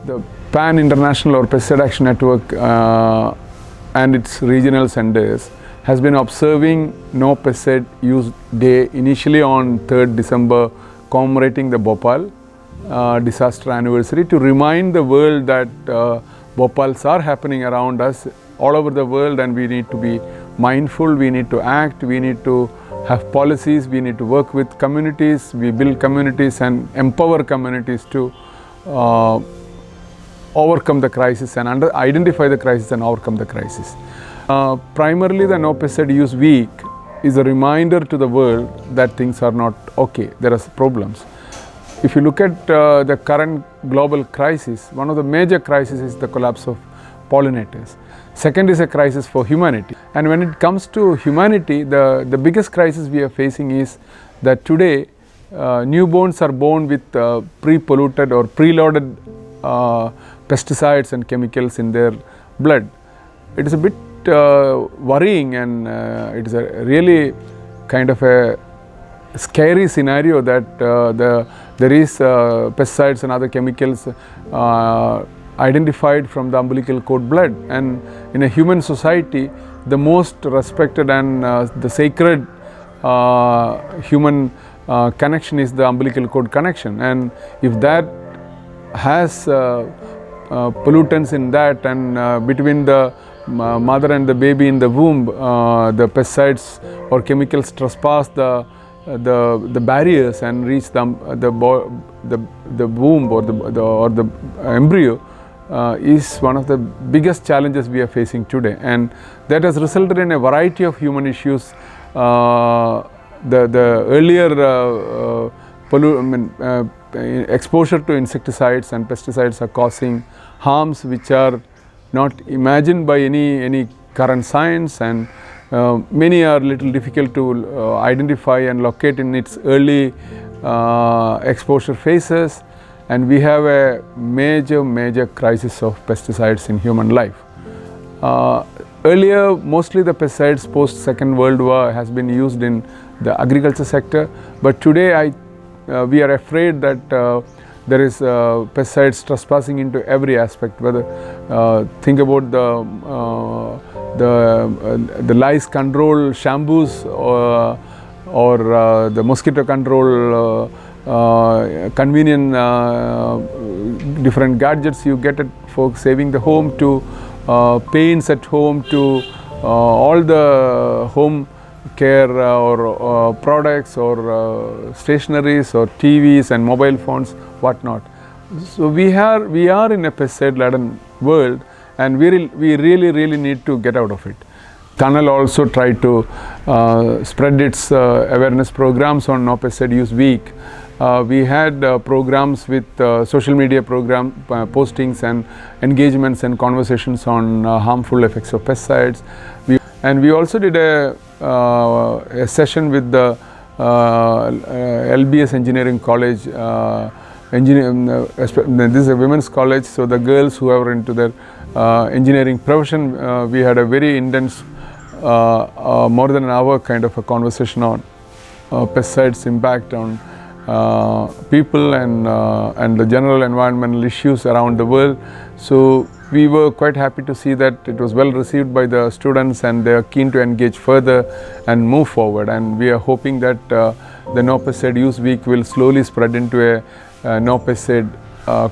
The Pan-International or Pesticide Action Network and its regional centers has been observing No Pesticide Use Day initially on 3rd December, commemorating the Bhopal disaster anniversary, to remind the world that Bhopals are happening around us all over the world, and we need to be mindful, we need to act, we need to have policies, we need to work with communities, we build communities and empower communities to overcome the crisis and identify the crisis and overcome the crisis. Primarily, the No Pesticide Use Week is a reminder to the world that things are not okay, there are problems. If you look at the current global crisis, one of the major crises is the collapse of pollinators. Second is a crisis for humanity. And when it comes to humanity, the biggest crisis we are facing is that today newborns are born with pre-polluted or preloaded pesticides and chemicals in their blood. It is a bit worrying, and it is a really kind of a scary scenario that there is pesticides and other chemicals identified from the umbilical cord blood. And in a human society, the most respected and the sacred human connection is the umbilical cord connection. And if that has pollutants in that, and between the mother and the baby in the womb, the pesticides or chemicals trespass the barriers and reach the womb or the embryo, is one of the biggest challenges we are facing today, and that has resulted in a variety of human issues. The earlier exposure to insecticides and pesticides are causing harms which are not imagined by any current science, and many are little difficult to identify and locate in its early exposure phases, and we have a major crisis of pesticides in human life. Earlier, mostly the pesticides post Second World War has been used in the agriculture sector, but today we are afraid that there is pesticides trespassing into every aspect. Whether think about the lice control shampoos or the mosquito control convenient different gadgets you get for saving the home, to paints at home, to all the home care or products or stationaries or TVs and mobile phones, whatnot. So we are in a pesticide-laden world, and we really need to get out of it. Tunnel also tried to spread its awareness programs on No Pesticide Use Week. We had programs with social media program postings and engagements and conversations on harmful effects of pesticides. We also did a session with the LBS Engineering College. This is a women's college, so the girls who are into their engineering profession, we had a very intense, more than an hour kind of a conversation on pesticides' impact on people and the general environmental issues around the world. So we were quite happy to see that it was well received by the students, and they are keen to engage further and move forward. And we are hoping that the No Pesticide Use Week will slowly spread into a no pesticide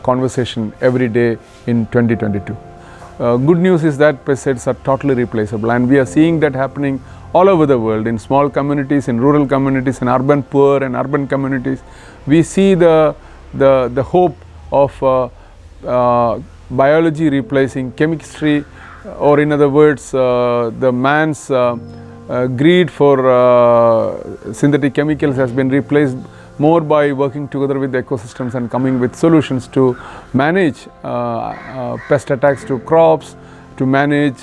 conversation every day in 2022. Good news is that pesticides are totally replaceable, and we are seeing that happening all over the world, in small communities, in rural communities, in urban poor and urban communities. We see the hope of biology replacing chemistry, or in other words, the man's greed for synthetic chemicals has been replaced more by working together with the ecosystems and coming with solutions to manage pest attacks to crops, to manage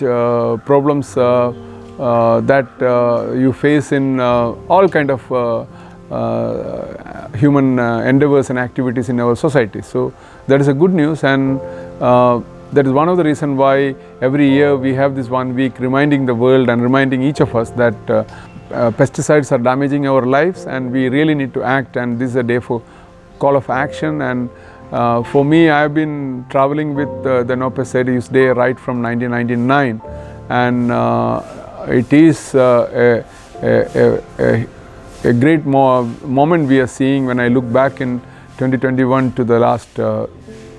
problems that you face in all kind of human endeavors and activities in our society. So that is a good news, and that is one of the reasons why every year we have this 1 week reminding the world and reminding each of us that pesticides are damaging our lives, and we really need to act. And this is a day for call of action, and For me, I have been traveling with the No Pesticides Day right from 1999, and it is a great moment we are seeing when I look back in 2021 to the last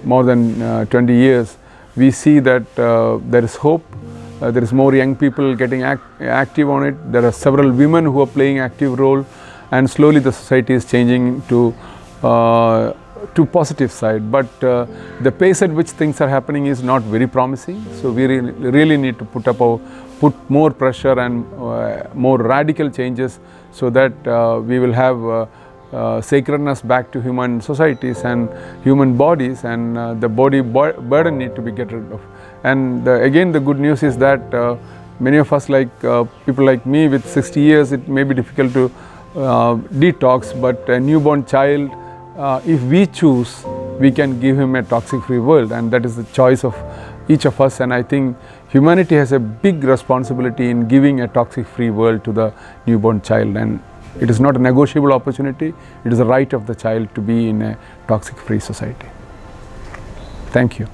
more than 20 years. We see that there is hope. There is more young people getting active on it. There are several women who are playing active role, and slowly the society is changing to positive side. But the pace at which things are happening is not very promising. So we really need to put more pressure and more radical changes, so that we will have sacredness back to human societies and human bodies, and the body burden need to be get rid of. And again, the good news is that many of us, like people like me with 60 years, it may be difficult to detox, but a newborn child, if we choose, we can give him a toxic-free world, and that is the choice of each of us. And I think humanity has a big responsibility in giving a toxic-free world to the newborn child, and it is not a negotiable opportunity. It is a right of the child to be in a toxic-free society. Thank you.